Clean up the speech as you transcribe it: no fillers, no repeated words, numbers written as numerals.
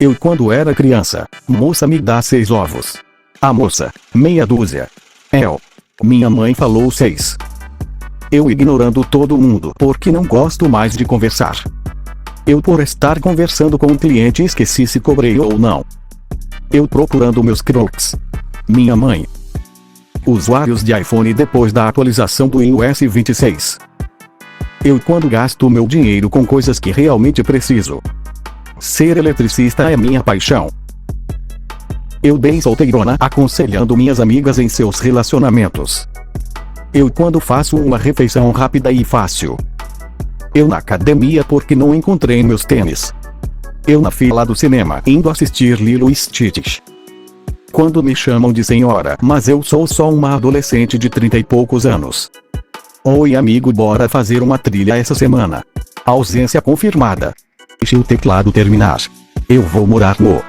Eu quando era criança, moça me dá 6 ovos. A moça, meia dúzia. Minha mãe falou 6. Eu ignorando todo mundo porque não gosto mais de conversar. Eu por estar conversando com um cliente esqueci se cobrei ou não. Eu procurando meus crocs. Minha mãe. Usuários de iPhone depois da atualização do iOS 26. Eu quando gasto meu dinheiro com coisas que realmente preciso. Ser eletricista é minha paixão. Eu bem solteirona aconselhando minhas amigas em seus relacionamentos. Eu quando faço uma refeição rápida e fácil. Eu na academia porque não encontrei meus tênis. Eu na fila do cinema indo assistir Lilo e Stitch. Quando me chamam de senhora, mas eu sou só uma adolescente de 30 e poucos anos. Oi amigo, bora fazer uma trilha essa semana. Ausência confirmada. Deixe o teclado terminar. Eu vou morar no